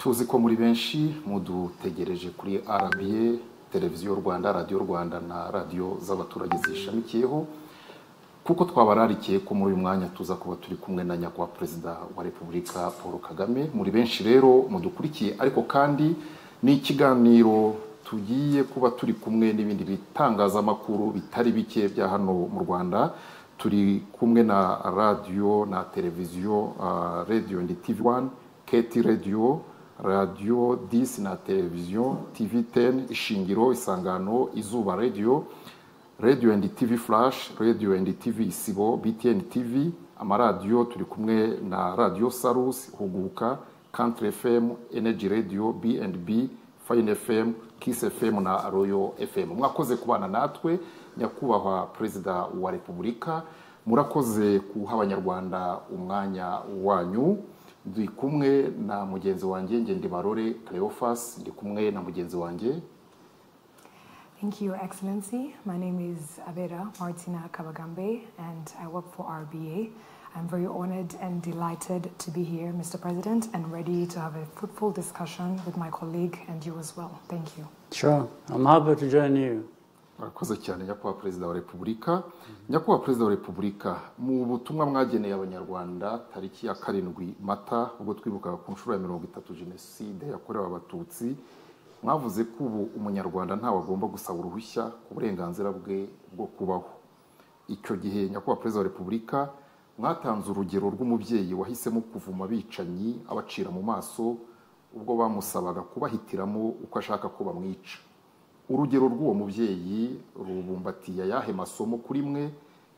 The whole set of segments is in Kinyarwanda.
tuzi ko muri benshi mudutegereje kuri RBA, televiziyo Rwanda, radio Rwanda na radio z'abaturage zishamikiyeho, kuko twabararikiye ko muri uyu mwanya tuza kuba turi kumwe na nyakubahwa Perezida wa Repubulika Paul Kagame. Muri benshi rero mudukurikiye, ariko kandi ni ikiganiro tugiye kuba turi kumwe n'ibindi bitangazamakuru bitari bike bya hano mu Rwanda. Turi kumwe na radio na televiziyo Radio and TV1, KT Radio, Radio 10 na televiziyo TV10, Ishingiro, Isangano, Izuba Radio, Radio and TV Flash, Radio and TV Isibo, BTN TV, amaradiyo turi kumwe na Radio Salus, Huguka, Country FM, Energy Radio, B&B, Fine FM, Kiss FM na Royal FM. Mwakoze kubana natwe, nyakubahwa Perezida wa Repubulika, murakoze kuha abanyarwanda umwanya wanyu. Ndi kumwe na mugenzi wanjye Ngendibarore Cleophas, ndi kumwe na mugenzi wanjye. Thank you, Your Excellency. My name is Abera Martina Kabagambe, and I work for RBA. I'm very honored and delighted to be here, Mr. President, and ready to have a fruitful discussion with my colleague and you as well. Thank you. Sure, I'm happy to join you. Murakoze cyane nyakubahwa Perezida wa Repubulika. Nyakubahwa Perezida wa Repubulika, mu butumwa mwageneye abanyarwanda tariki ya 7 Mata ubwo twibuka ku nshuro ya 30 Jenoside yakorewe Abatutsi, mwavuze ko ubu umunyarwanda ntawe agomba gusaba uruhushya ku burenganzira bwe bwo kubaho. Icyo gihe nyakubahwa Perezida wa Repubulika mwatanze urugero rw'umubyeyi wahisemo kuvuma abicanyi abacira mu maso ubwo bamusabaga kubahitiramo uko ashaka ko bamwica. Urugero rw'uwo mubyeyi rubumbatiye ayahe masomo kuri mwe,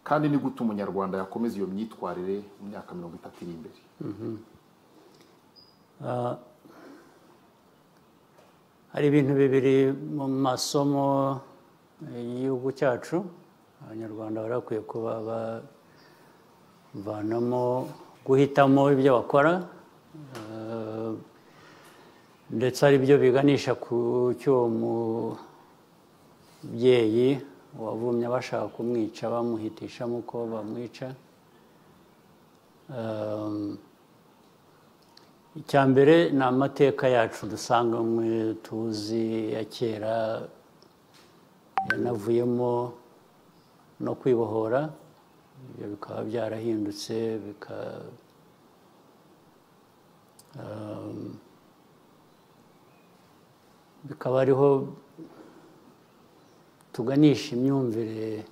kandi ni gute umunyarwanda yakomeza iyo myitwarire mu myaka 30 iri imbere? Hari ibintu bibiri mu masomo y'igihugu cyacu abanyarwanda barakwiye kuba bavanamo guhitamo ibyo bakora, ndetse ari byo biganisha ku cyo mubyeyi wavumye bashaka kumwica bamuhitishamo uko bamwica. Icyambere ni amateka yacu dusanganywe tuzi ya kera yanavuyemo no kwibohora, ibyo bikaba byarahindutse bikaba ariho tuganisha imyumvire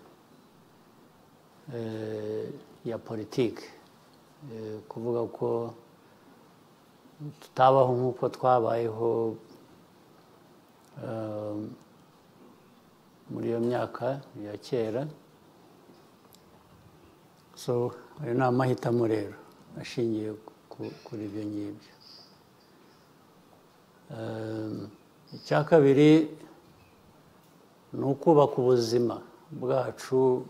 ya politiki, kuvuga ko tutabaho nk'uko twabayeho muri iyo myaka ya kera. So ayo ni amahitamo rero ashingiye kuri ibyo ngibyo. Icya kabiri ni ukubaka ubuzima bwacu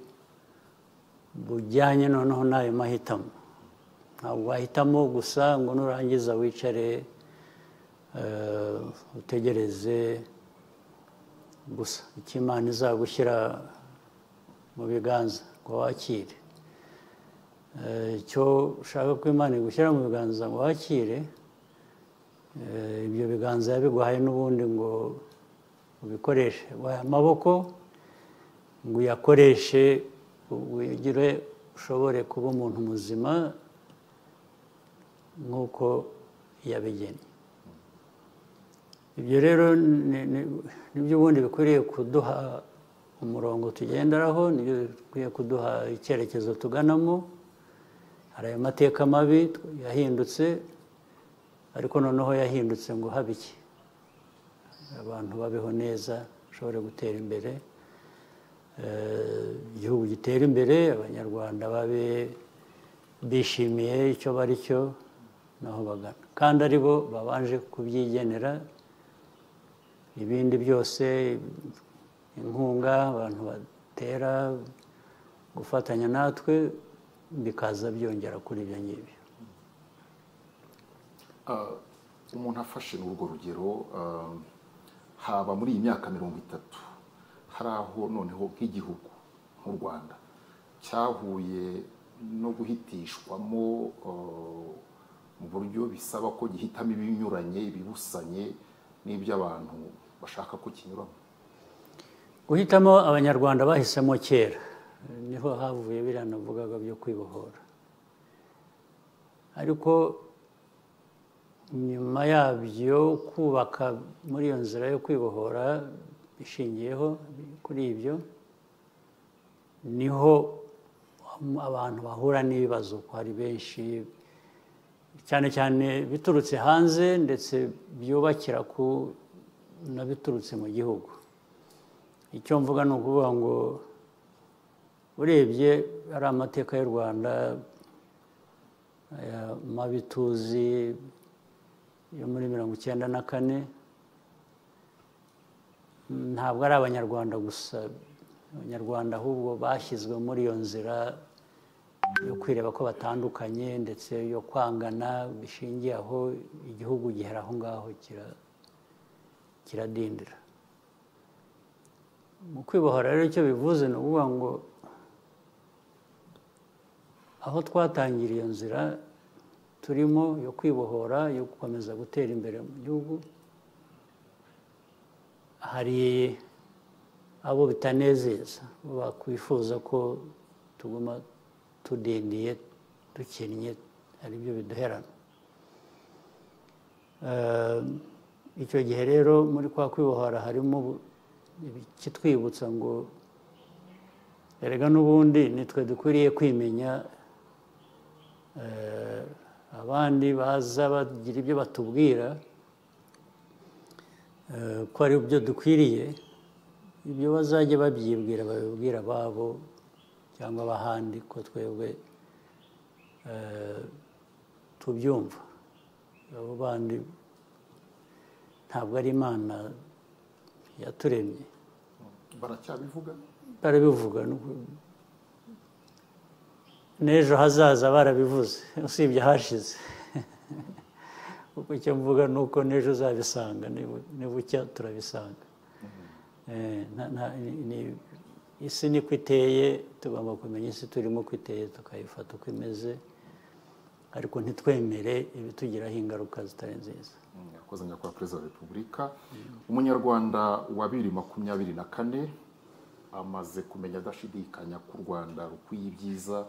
bujyanye noneho n'ayo mahitamo. Ntabwo wahitamo gusa ngo nurangiza wicare utegereze gusa icyo Imana izagushyira mu biganza ngo wakire. Icyo ushaka ko Imana igushyira mu biganza ngo wakire, ibyo biganza yabiguhaye n'ubundi ngo ubikoreshe. Waha amaboko ngo uyakoreshe ugire ushobore kuba umuntu muzima nk'uko yabigennye. Ibyo rero nibyo ubundi bikwiriye kuduha umurongo tugenderaho, nibyo bikwiye kuduha icyerekezo tuganamo. Hari ayo mateka mabi yahindutse, ariko noneho yahindutse ngo habe iki, abantu babeho neza, bashobore gutera imbere, igihugu gitera imbere, abanyarwanda babe bishimiye icyo bari cyo naho bagana, kandi ari bo babanje kubyigenera. Ibindi byose, inkunga abantu batera, gufatanya natwe, bikaza byongera kuri ibyo ngibyo. Umuntu afashe n'urwo rugero, haba muri iyi myaka 30 hari aho noneho nk'igihugu nk'u Rwanda cyahuye no guhitishwamo mu buryo bisaba ko gihitamo ibinyuranye ibibusanye n'iby'abantu bashaka ko kinyuramo? Guhitamo abanyarwanda bahisemo kera niho havuye biriya navugaga byo kwibohora, ariko nyuma yabyo kubaka muri iyo nzira yo kwibohora bishingiyeho kuri ibyo niho abantu bahura n'ibibazo ko hari benshi cyane cyane biturutse hanze ndetse byubakira ku nabiturutse mu gihugu. Icyo mvuga ni ukuvuga ngo urebye ari amateka y'u Rwanda mabi tuzi yo muri 1994 ntabwo ari abanyarwanda gusa, abanyarwanda ahubwo bashyizwe muri iyo nzira yo kwireba ko batandukanye ndetse yo kwangana bishingiye aho igihugu gihera aho ngaho kiradindira. Mu kwibohora rero icyo bivuze ni ukuvuga ngo aho twatangiriye iyo nzira turimo yo kwibohora yo gukomeza gutera imbere mu gihugu, hari abo bitanezeza bakwifuza ko tuguma tudindiye dukennye ari byo biduherana. Icyo gihe rero muri kwa kwibohora harimo ikitwibutsa ngo erega n'ubundi nitwe dukwiriye kwimenya, abandi baza bagira ibyo batubwira ko ari byo dukwiriye, ibyo bazajya babyibwira babibwira ababo cyangwa abahandi ko twebwe tubyumva. Abo bandi ntabwo ari Imana yaturemye. Baracyabivuga? Barabivuga n'ejo hazaza barabivuze usibye hashize. Kuko icyo mvuga ni uko n'ejo uzabisanga nibucya turabisanga. Isi niko iteye, tugomba kumenya isi turimo ko iteye tukayifata uko imeze, ariko ntitwemere ibitugiraho ingaruka zitari nziza. Yakoze nyakubahwa Perezida wa Repubulika. Umunyarwanda wa 2024 amaze kumenya adashidikanya ko u Rwanda rukwiye ibyiza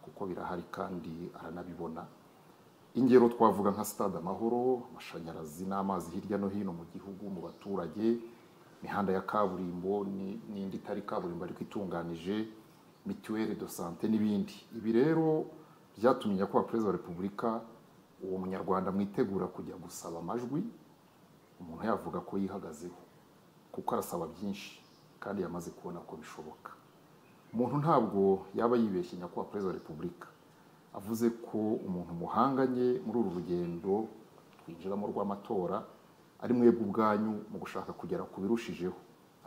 kuko birahari kandi aranabibona. Ingero twavuga nka stade Amahoro, amashanyarazi n'amazi hirya no hino mu gihugu mu baturage, imihanda ya kaburimbo n'indi itari kaburimbo ariko itunganije, mituelle de santé n'ibindi. Ibi rero byatumye nyakubahwa Perezida wa Repubulika uwo munyarwanda mwitegura kujya gusaba amajwi, umuntu yavuga ko yihagazeho kuko arasaba byinshi kandi yamaze kubona ko bishoboka. Umuntu ntabwo yaba yibeshye nyakubahwa Perezida wa Repubulika avuze ko umuntu muhanganye muri uru rugendo twinjiramo rw'amatora ari mwebwe ubwanyu mu gushaka kugera ku birushijeho,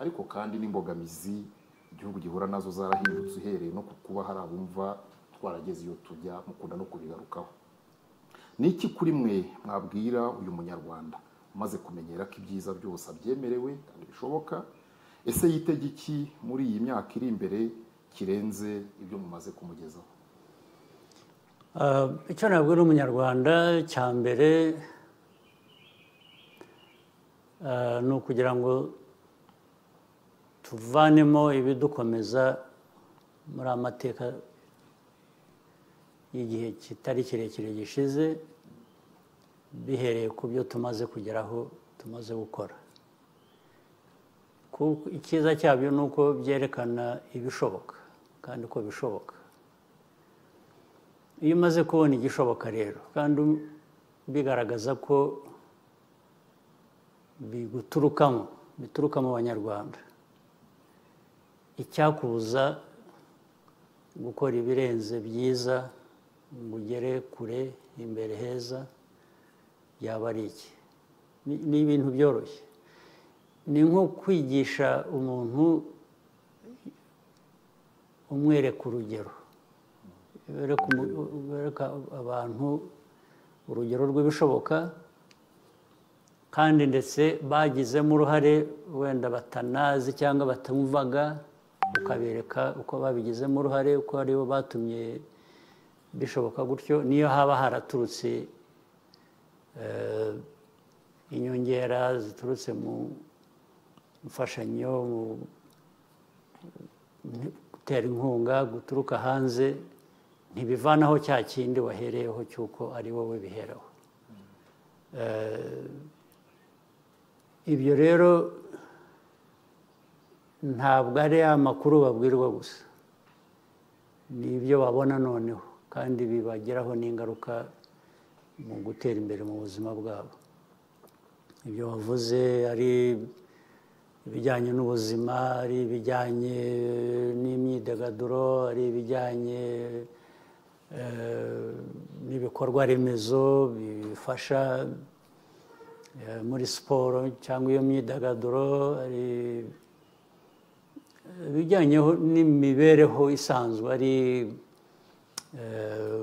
ariko kandi n'imbogamizi igihugu gihura nazo zarahindutse uhereye no kuba hari abumva twarageze iyo tujya mukunda no kubigarukaho. Niki kuri mwe mwabwira uyu munyarwanda umaze kumenyera ko ibyiza byose abyemerewe kandi bishoboka? Ese yitege iki muri iyi myaka iri imbere kirenze ibyo mumaze kumugezaho? Icyo nabwira umunyarwanda cya mbere ni ukugira ngo tuvanemo ibidukomeza muri amateka y'igihe kitari kirekire gishize, bihereye ku byo tumaze kugeraho tumaze gukora. Icyiza cyabyo ni uko byerekana ibishoboka kandi ko bishoboka. Iyo umaze kubona igishoboka rero kandi bigaragaza ko bituruka mu banyarwanda, icyakubuza gukora ibirenze byiza ngo ugere kure imbere heza yaba ari iki? Ni ibintu byoroshye. Ni nko kwigisha umuntu umwereka urugero, wereka abantu urugero rw'ibishoboka kandi ndetse bagizemo uruhare wenda batanazi cyangwa batumvaga, ukabereka uko babigizemo uruhare, uko aribo batumye bishoboka gutyo, niyo haba haraturutse inyongera ziturutse mu mfashanyo, mu gutera inkunga guturuka hanze ntibivanaho cya kindi wahereyeho cy'uko ari wowe biheraho. Ibyo rero ntabwo ari amakuru babwirwa gusa, ni ibyo babona noneho kandi bibagiraho n'ingaruka mu gutera imbere mu buzima bwabo. Ibyo wavuze ari ibijyanye n'ubuzima, ari ibijyanye n'imyidagaduro, ari ibijyanye n'ibikorwa remezo bifasha muri siporo cyangwa iyo myidagaduro, ari ibijyanye n'imibereho isanzwe, ari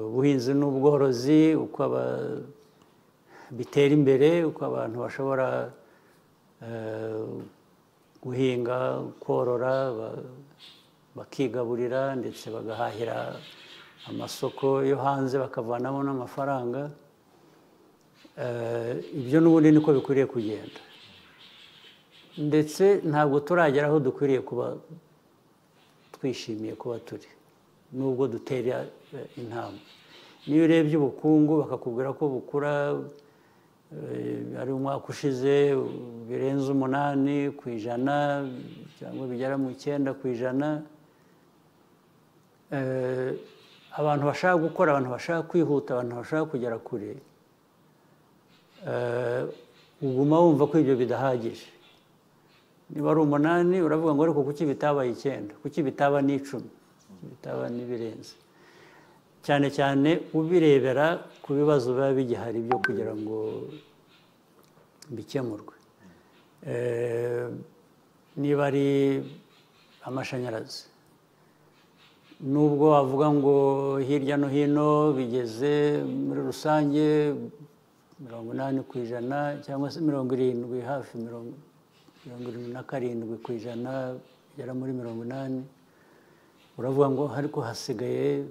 ubuhinzi n'ubworozi, uko bitera imbere, uko abantu bashobora guhinga, korora, bakigaburira ndetse bagahahira amasoko yo hanze bakavanamo n'amafaranga. Ibyo n'ubundi niko bikwiriye kugenda, ndetse ntabwo turagera aho dukwiriye kuba twishimiye kuba turi, nubwo dutera intambwe. Niyo urebye ubukungu bakakubwira ko bukura ari umwaka ushize birenze 8% cyangwa bigera mu 9%, abantu bashaka gukora, abantu bashaka kwihuta, abantu bashaka kugera kure, uguma wumva ko ibyo bidahagije. Niba ari 8 uravuga ngo ariko kuki bitabaye 9, kuki bitaba n'10, bitaba n'ibirenze, cyane cyane ubirebera ku bibazo biba bigihari byo kugira ngo bikemurwe. Niba ari amashanyarazi, nubwo wavuga ngo hirya no hino bigeze muri rusange 80% cyangwa se 70, hafi 77% bigera muri 80%, uravuga ngo ariko hasigaye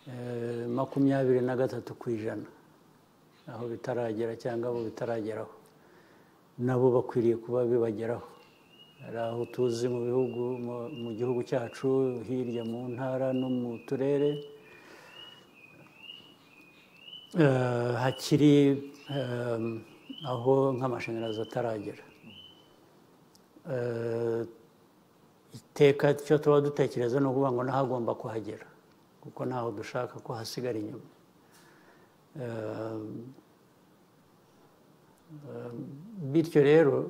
23% aho bitaragera cyangwa abo bitarageraho, nabo bakwiriye kuba bibageraho. Hari aho tuzi mu bihugu, mu gihugu cyacu hirya mu ntara no mu turere hakiri aho nk'amashanyarazi ataragera. Iteka cyo tuba dutekereza no kuvuga ngo nahagomba kuhagera, kuko ntaho dushaka ko hasigara inyuma. Bityo rero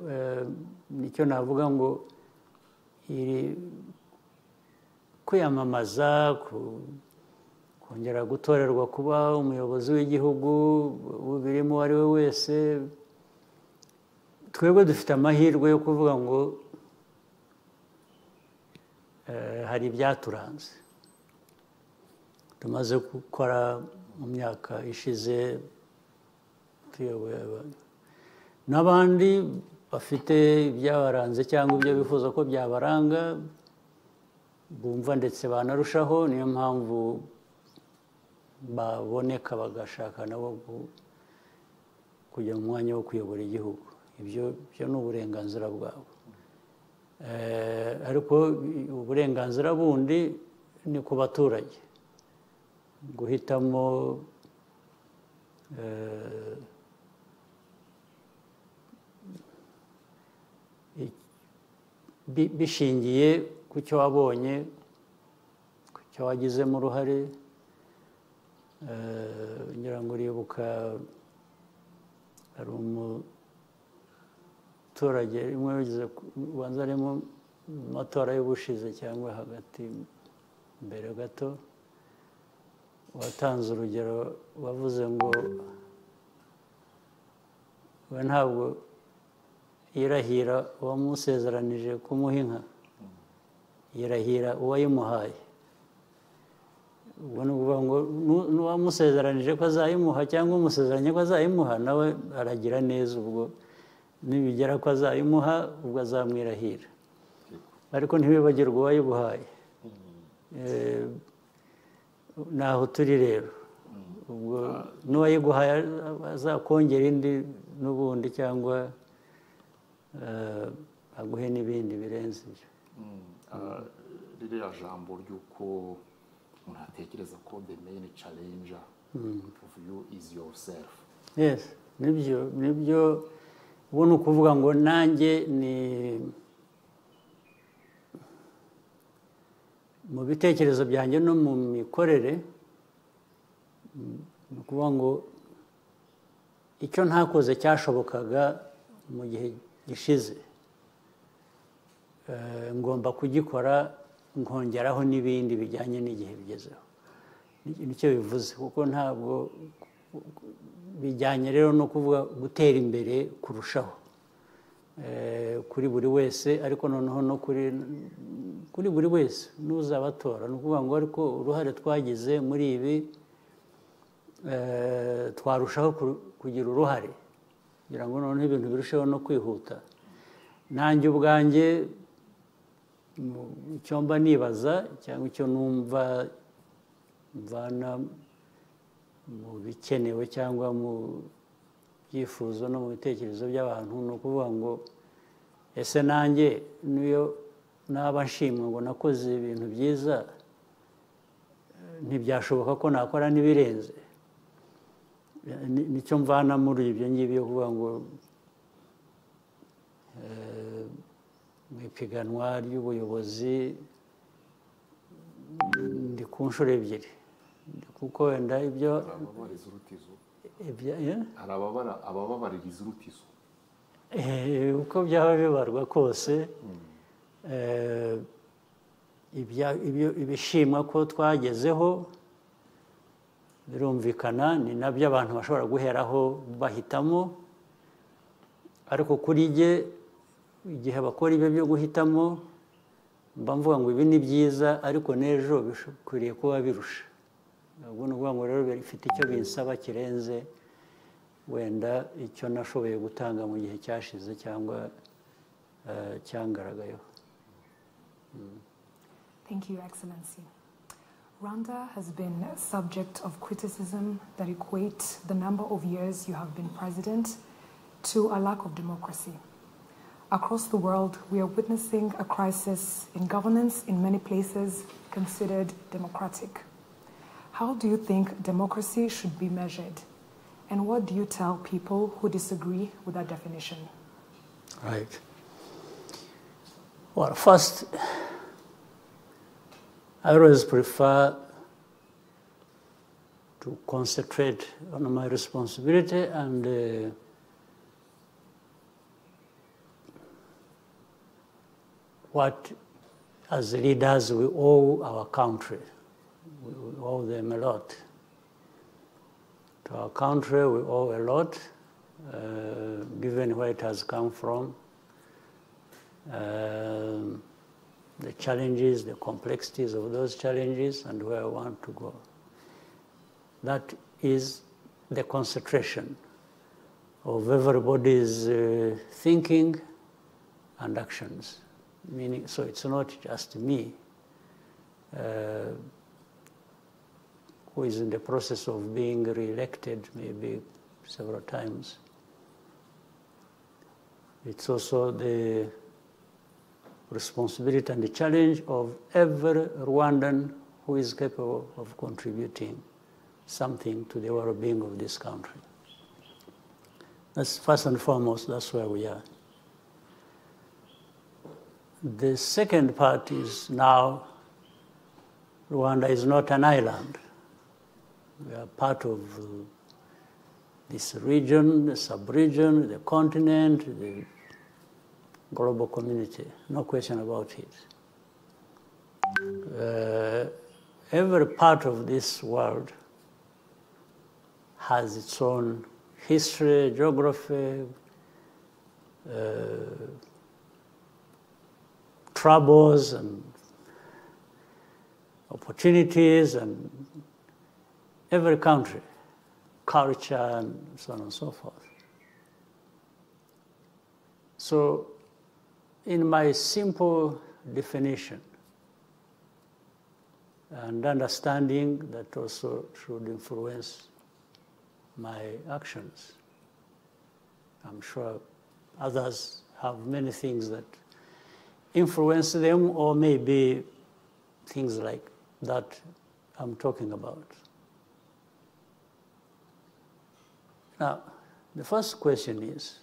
nicyo navuga ngo kwiyamamaza, kongera gutorerwa kuba umuyobozi w'igihugu ubirimo uwo ari we wese, twebwe dufite amahirwe yo kuvuga ngo hari ibyaturanze tumaze gukora mu myaka ishize tuyoboye abantu, n'abandi bafite ibyabaranze cyangwa ibyo bifuza ko byabaranga bumva ndetse banarushaho. Niyo mpamvu baboneka bagashaka nabo kujya mu mwanya wo kuyobora igihugu. Ibyo ni uburenganzira bwabo, ariko uburenganzira bundi ni ku baturage guhitamo bishingiye ku cyo wabonye, ku cyo wagizemo uruhare. Ngira ngo uribuka hari umuturage rimwe wigeze ubanza arimo mu matora y'ubushize cyangwa hagati mbere gato, watanze urugero, wavuze ngo we ntabwo yirahira uwamusezeranije kumuha inka, yirahira uwayimuhaye. ubwo ni ukuvuga ngo n'uwamusezeranije ko azayimuha cyangwa umusezeranye ko azayimuha nawe aragira neza, ubwo nibigera ko azayimuha ubwo azamwirahira, ariko ntibibagirwe uwayiguhaye. Naho turi rero, ubwo n'uwayiguhaye azakongera indi n'ubundi cyangwa aguhe n'ibindi birenze ibyo. Ririya jambo ry'uko umuntu atekereza ko the main challenger of you is yourself. Yes, nibyo ubu ni ukuvuga ngo nanjye ni mu bitekerezo byanjye no mu mikorere, ni ukuvuga ngo icyo ntakoze cyashobokaga mu gihe gishize ngomba kugikora nkongeraho n'ibindi bijyanye n'igihe bigezeho. Nicyo bivuze, kuko ntabwo bijyanye rero no kuvuga gutera imbere kurushaho kuri buri wese, ariko noneho no kuri buri wese n'uzabatora. Ni ukuvuga ngo ariko uruhare twagize muri ibi twarushaho kugira uruhare kugira ngo noneho ibintu birusheho no kwihuta. Nanjye ubwanjye icyo mba nibaza cyangwa icyo numva mvana mu bikenewe cyangwa mu byifuzo no mu bitekerezo by'abantu, ni ukuvuga ngo ese nanjye niyo naba nshimwe ngo nakoze ibintu byiza, ntibyashoboka ko nakora n'ibirenze. Nicyo mvana muri ibyo ngibyo kuvuga ngo mu ipiganwa ry'ubuyobozi ndi ku nshuro ebyiri, kuko wenda ibyo abababaririza urutizo uko byaba bibarwa kose, ibishimwa ko twagezeho birumvikana, ni nabyo abantu bashobora guheraho bahitamo. Ariko kuri jye igihe bakora ibyo byo guhitamo, mba mvuga ngo ibi ni byiza, ariko n'ejo bikwiriye kuba birusha. Ubwo ni ukuvuga ngo rero bifite icyo binsaba kirenze wenda icyo nashoboye gutanga mu gihe cyashize cyangwa cyangaragayeho. Thank you, Excellency. Rwanda has been subject of criticism that equate the number of years you have been president to a lack of democracy. Across the world, we are witnessing a crisis in governance in many places considered democratic. How do you think democracy should be measured? And what do you tell people who disagree with that definition? Right. Well, first, I always prefer to concentrate on my responsibility and what, as leaders, we owe our country. We owe them a lot. To our country, we owe a lot, given where it has come from, the challenges, the complexities of those challenges, and where I want to go. That is the concentration of everybody's thinking and actions. Meaning, so it's not just me who is in the process of being re-elected maybe several times. It's also the responsibility and the challenge of every Rwandan who is capable of contributing something to the well-being of this country. That's first and foremost, that's where we are. The second part is now Rwanda is not an island. We are part of this region, the sub-region, the continent, the global community, no question about it. Every part of this world has its own history, geography, troubles and opportunities, and every country, culture, and so on and so forth. So, in my simple definition, and understanding that also should influence my actions. I'm sure others have many things that influence them, or maybe things like that I'm talking about. Now, the first question is,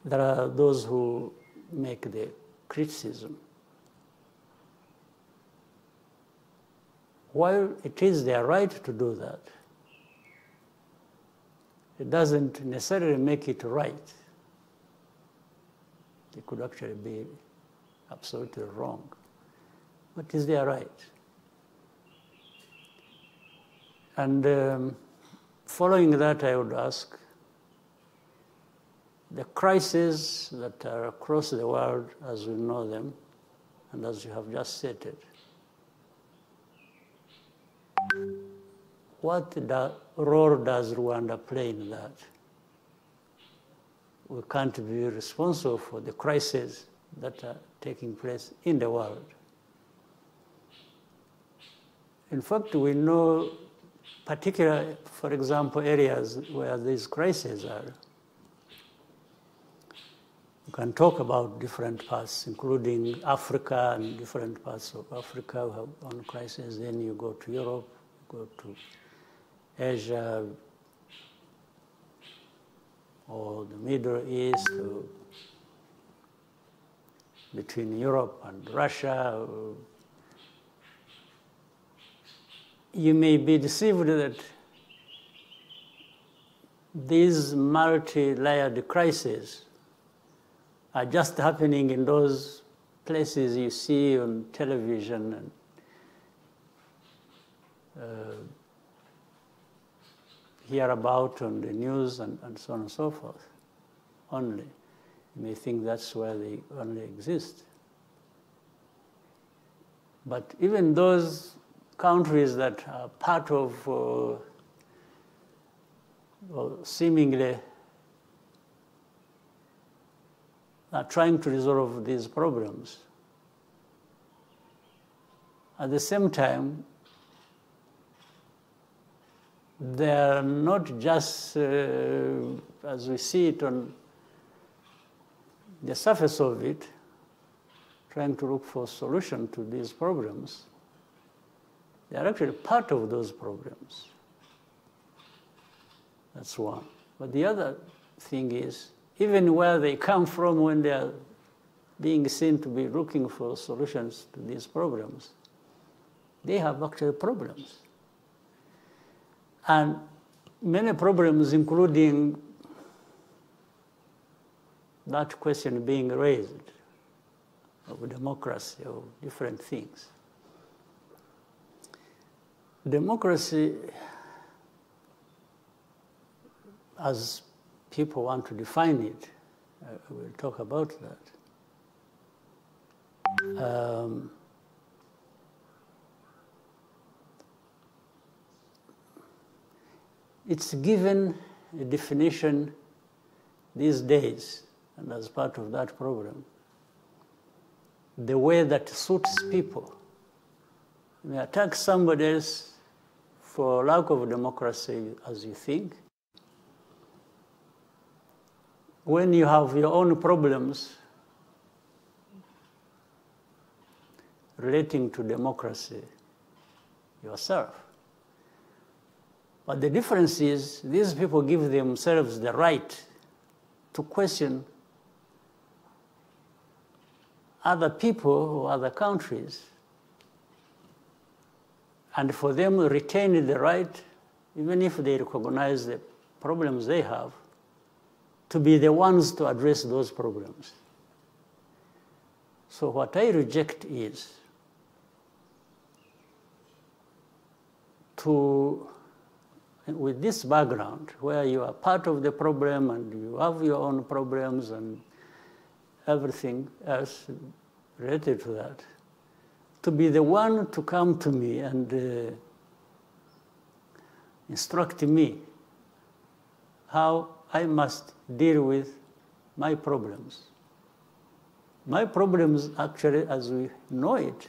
there are those who make the criticism. While it is their right to do that, it doesn't necessarily make it right. It could actually be absolutely wrong, but it's their right. And following that, I would ask, the crises that are across the world as we know them, and as you have just stated, what role does Rwanda play in that? We can't be responsible for the crises that are taking place in the world. In fact, we know particular, for example, areas where these crises are. You can talk about different parts, including Africa and different parts of Africa have on crisis. Then you go to Europe, go to Asia, or the Middle East, or between Europe and Russia. You may be deceived that these multi-layered crises are just happening in those places you see on television and hear about on the news and so on and so forth only. You may think that's where they only exist. But even those countries that are part of or seemingly are trying to resolve these problems, at the same time, they are not just, as we see it on the surface of it, trying to look for a solution to these problems. They are actually part of those problems. That's one. But the other thing is, even where they come from when they are being seen to be looking for solutions to these problems, they have actually problems. And many problems, including that question being raised of democracy, of different things. Democracy, as people want to define it, we'll talk about that. It's given a definition these days, and as part of that program, the way that suits people. You may attack somebody else for lack of democracy, as you think. When you have your own problems relating to democracy yourself. But the difference is, these people give themselves the right to question other people or other countries, and for them to retain the right, even if they recognize the problems they have, to be the ones to address those problems. So what I reject is to, with this background, where you are part of the problem and you have your own problems and everything else related to that, to be the one to come to me and instruct me how I must deal with my problems. My problems, actually, as we know it,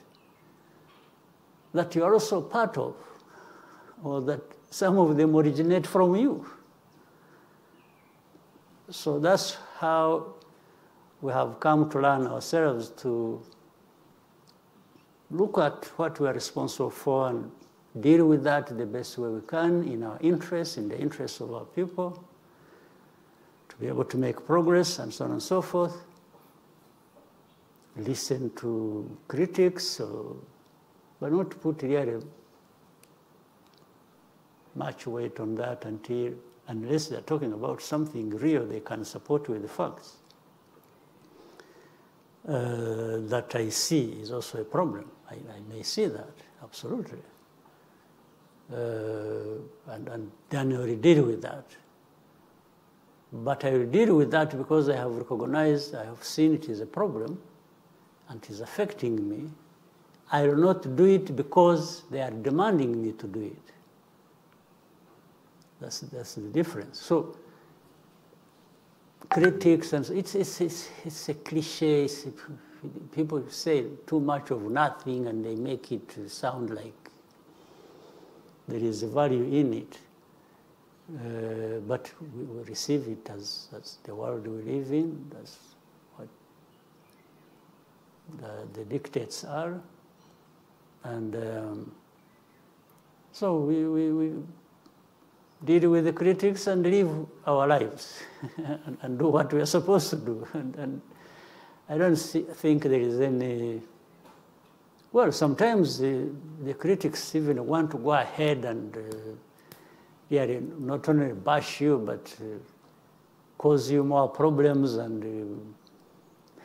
that you are also part of, or that some of them originate from you. So that's how we have come to learn ourselves to look at what we are responsible for and deal with that the best way we can in our interest, in the interest of our people, to be able to make progress and so on and so forth. Listen to critics, but not put really much weight on that unless they're talking about something real they can support with the facts. That I see is also a problem. I may see that, absolutely. And then I will deal with that. But I will deal with that because I have recognized, I have seen it is a problem and it is affecting me. I will not do it because they are demanding me to do it. That's the difference. So critics, and it's a cliche. People say too much of nothing and they make it sound like there is a value in it. But we receive it as the world we live in. That's what the dictates are. And so we deal with the critics and live our lives and do what we are supposed to do. And I don't think there is any... Well, sometimes the critics even want to go ahead and not only bash you, but cause you more problems and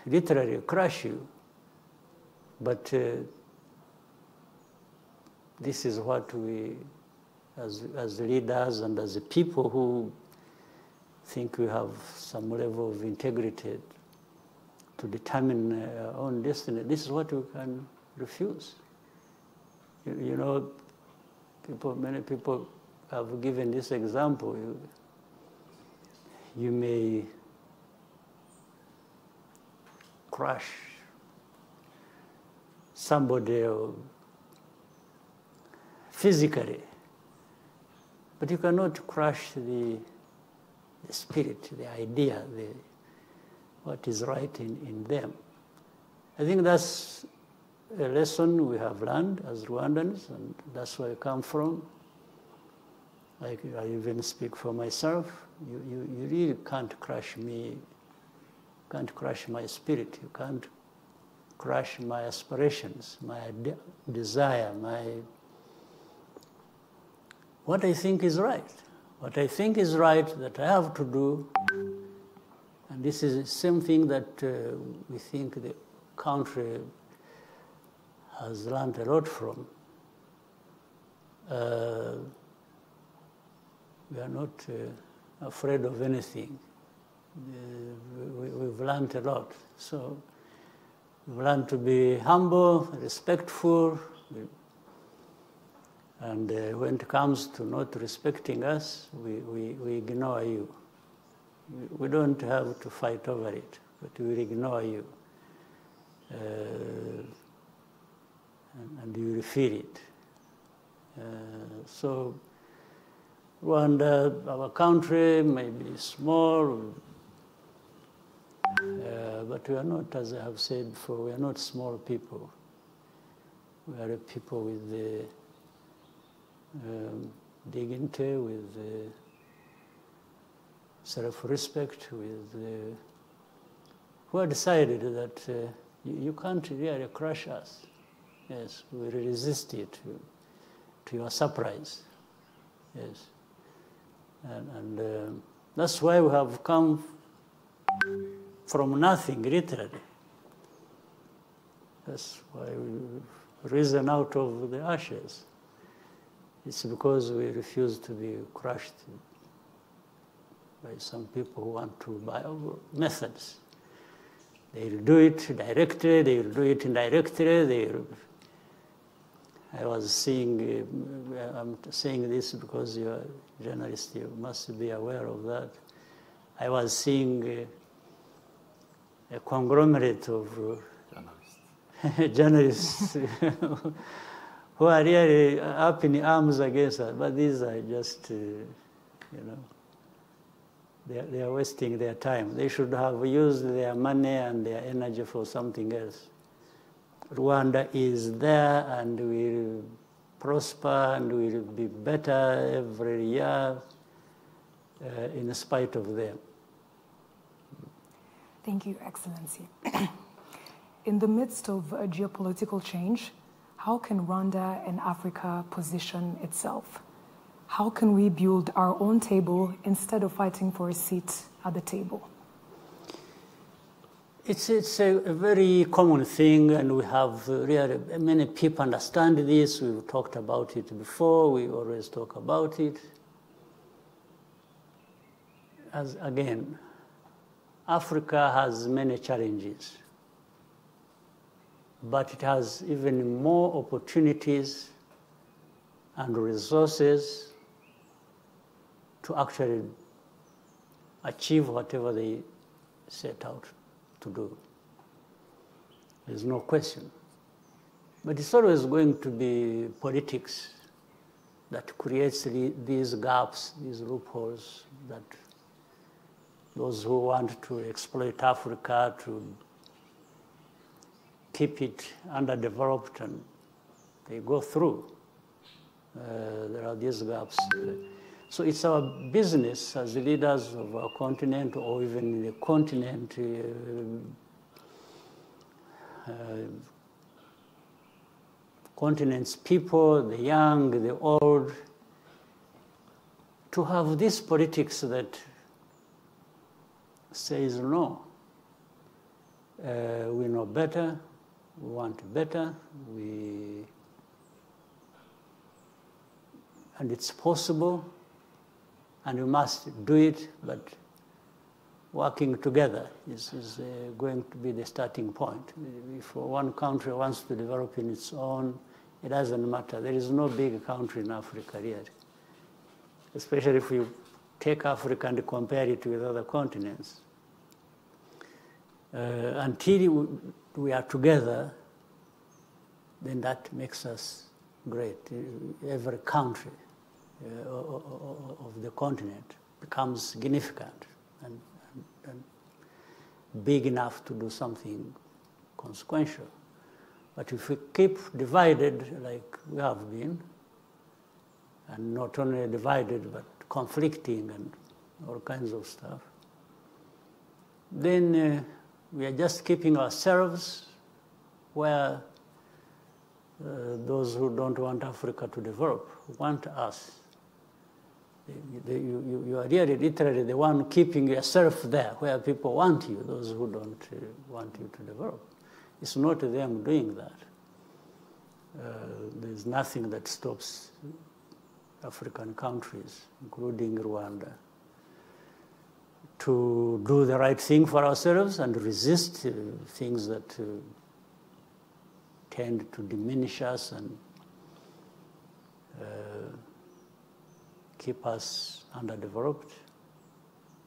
literally crush you. But this is what we, as leaders and as people who think we have some level of integrity to determine our own destiny, this is what we can refuse. You know, many people have given this example. You may crush somebody physically, but you cannot crush the spirit, the idea, what is right in them. I think that's a lesson we have learned as Rwandans, and that's where I come from. Like, I even speak for myself. You really can't crush me, can't crush my spirit, you can't crush my aspirations, my desire, what I think is right. What I think is right that I have to do, and this is the same thing that we think the country has learned a lot from. We are not afraid of anything. We've learned a lot. So we've learned to be humble, respectful, and when it comes to not respecting us, we ignore you. We don't have to fight over it, but we will ignore you. And you will feel it. So Rwanda, our country, may be small, but we are not, as I have said before, we are not small people. We are a people with dignity, with self-respect, with who have decided that you can't really crush us. Yes, we will resist it to your surprise. Yes. And that's why we have come from nothing, literally. That's why we've risen out of the ashes. It's because we refuse to be crushed by some people who want to buy our methods. They will do it directly, they will do it indirectly, I was seeing, I'm saying this because you're a journalist, you must be aware of that. I was seeing a conglomerate of journalists who are really up in arms against us, but these are just, they are wasting their time. They should have used their money and their energy for something else. Rwanda is there and will prosper and will be better every year in spite of them. Thank you, Excellency. In the midst of a geopolitical change, how can Rwanda and Africa position itself? How can we build our own table instead of fighting for a seat at the table? It's a very common thing, and we have really many people understand this. We've talked about it before. We always talk about it. As again, Africa has many challenges, but it has even more opportunities and resources to actually achieve whatever they set out to do. There's no question. But it's always going to be politics that creates these gaps, these loopholes, that those who want to exploit Africa, to keep it underdeveloped, and they go through. There are these gaps. So it's our business as leaders of our continent, or even the continent, continent's people, the young, the old, to have this politics that says no. We know better, we want better, and it's possible, and we must do it, but working together is going to be the starting point. If one country wants to develop in its own, it doesn't matter. There is no big country in Africa yet, especially if you take Africa and compare it with other continents. Until we are together, then that makes us great. Every country of the continent becomes significant and big enough to do something consequential. But if we keep divided like we have been, and not only divided but conflicting and all kinds of stuff, then we are just keeping ourselves where those who don't want Africa to develop want us. You are really literally the one keeping yourself there where people want you, those who don't want you to develop. It's not them doing that. There's nothing that stops African countries, including Rwanda, to do the right thing for ourselves and resist things that tend to diminish us and keep us underdeveloped.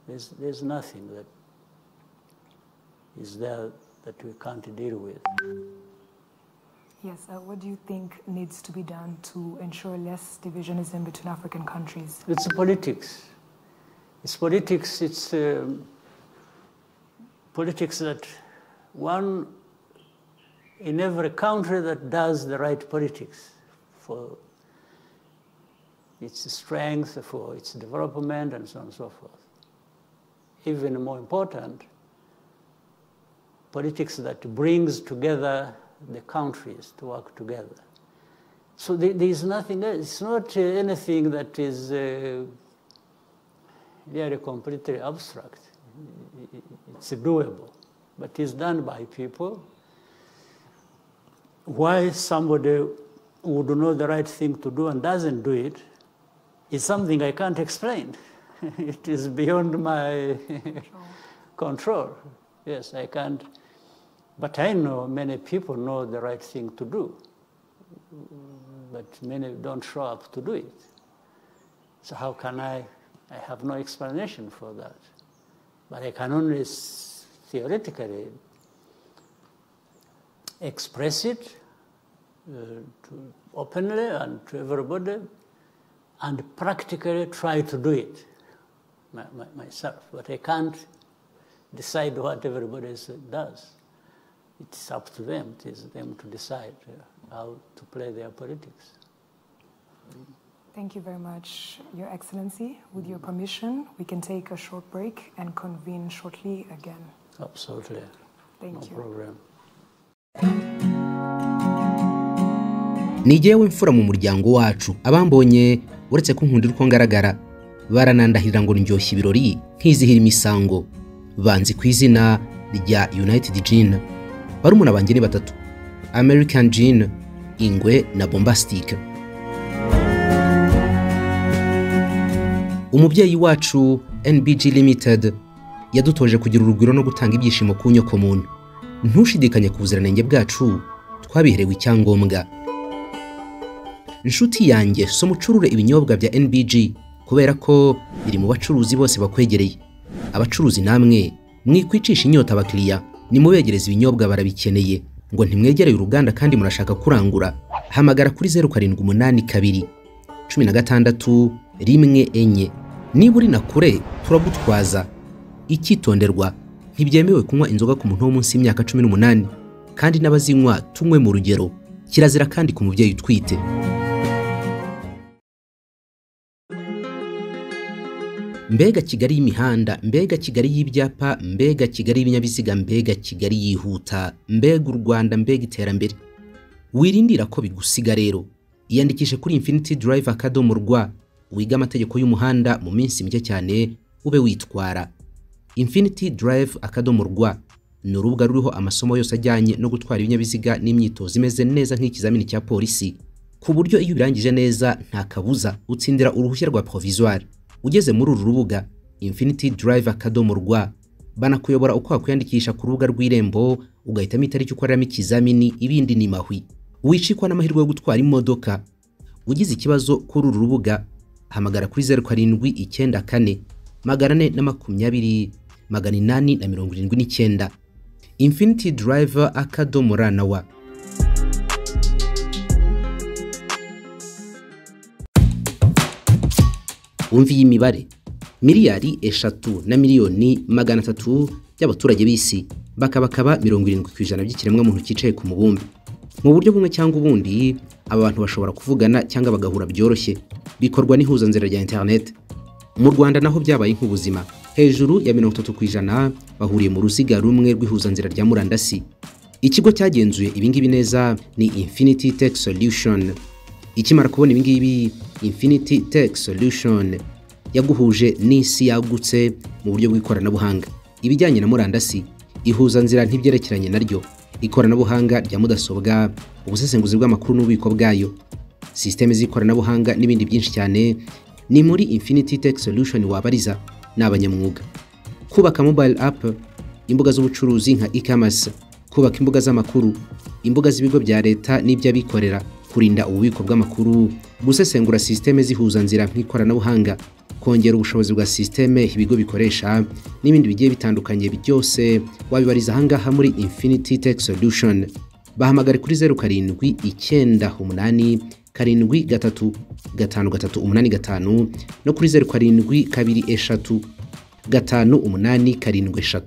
There's nothing that is there that we can't deal with. Yes, what do you think needs to be done to ensure less divisionism between African countries? It's politics. It's politics. It's politics that one in every country that does the right politics for its strength, for its development, and so on and so forth. Even more important, politics that brings together the countries to work together. So there is nothing else. It's not anything that is really completely abstract. It's doable, but it's done by people. Why somebody would know the right thing to do and doesn't do it is something I can't explain. It is beyond my control. Yes, I can't. But I know many people know the right thing to do, but many don't show up to do it. So how can I have no explanation for that. But I can only theoretically express it openly and to everybody, and practically try to do it myself. But I can't decide what everybody does. It's up to them. It is them to decide how to play their politics. Thank you very much, Your Excellency. With your permission, we can take a short break and convene shortly again. Absolutely. Thank you. No problem. Nigewe mfura mu muryango wacu abambonye uretse ko nkundira uko ngaragara baranandahirira ngo ndyoshye ibirori nkizihira imisango banzi ku izina rya United Gene barumuna banjye ni batatu American Gene, Ingwe na Bombastic. Umubyeyi wacu NBG Limited yadutoje kugira urugwiro no gutanga ibyishimo ku nyoko muntu. Ntushidikanye ku buziranenge bwacu twabiherewe icyangombwa. Inshuti yanjye so mucurure ibinyobwa bya NBG kubera ko biri mu bacuruzi bose bakwegereye. Abacuruzi namwe mwikwicisha inyota abakiriya nimubegereza ibinyobwa barabikeneye ngo ntimwegereye uruganda kandi murashaka kurangura. Hamagara kuri 0782 16 14. Niba uri nakure turagutwaza. Icyitonderwa ntibyemewe kunywa inzoga ku muntu wo munsi y'imyaka 18 kandi n'abazinywa tunywe mu rugero. Kirazira kandi ku mubyeyi utwite. Mbega Kigali y'imihanda, mbega Kigali y'ibyapa, mbega Kigali y'ibinyabiziga, mbega Kigali yihuta, mbega u Rwanda, mbega iterambere. Wirindira ko bigusiga rero. Iyandikishe kuri Infinity Drive Academy wiga amategeko y'umuhanda mu minsi mike cyane ube witwara. Infinity Drive Academy ni urubuga ruriho amasomo yose ajyanye no gutwara ibinyabiziga n'imyitozo imeze neza nk'ikizamini cya polisi, ku buryo iyo birangije neza nta kabuza utsindira uruhushya rwa provisoire. Ugeze muri uru rubuga Infinity Drive Academy banakuyobora uko wakwiyandikisha ku rubuga rw'irembo ugahitamo itariki ukoreramo ikizamini, ibindi ni mahwi. Wicikwa n'amahirwe yo gutwara imodoka. Ugize ikibazo kuri uru rubuga hamagara kuri 0794 420 879. Infinity Drive Academy nawa. Umvi y'imibare miliyari 3 na miliyoni 300 y'abaturage b'isi bakabakaba 70% by'ikiremwa muntu kicaye ku mubumbe. Mu buryo bumwe cyangwa ubundi aba bantu bashobora kuvugana cyangwa bagahura byoroshye bikorwa n'ihuzanzira rya internet. Mu Rwanda naho byabaye nk'ubuzima. Hejuru ya 30% bahuriye mu ruziga rumwe rw'ihuzanzira rya murandasi. Ikigo cyagenzuye ibingibi neza ni Infinity Tech Solution. Ikimara kubona ibingibi Infinity Tech Solution yaguhuje n'isi yagutse mu buryo bw'ikoranabuhanga. Ibijyanye na murandasi ihuzanzira ntibyerekeranye naryo. Ikoranabuhanga rya mudasobwa, ubusesenguzi bw'amakuru n'ububiko bwayo, systeme z'ikoranabuhanga n'ibindi byinshi cyane ni muri Infinity Tech Solution wabariza n'abanyamwuga. Kubaka mobile app, imbuga z'ubucuruzi nka e-commerce, kubaka imbuga z'amakuru, imbuga z'ibigo bya leta n'iby'abikorera, kurinda ububiko bw'amakuru, gusesengura systeme zihuzanzira nk'ikoranabuhanga, kongera ubushobozi bwa systeme ibigo bikoresha n'ibindi bigiye bitandukanye byose wabibariza hangaha muri Infinity Tech Solution. Bahamagare kuri 0798 7 3 no kuri 0723 5 8 7.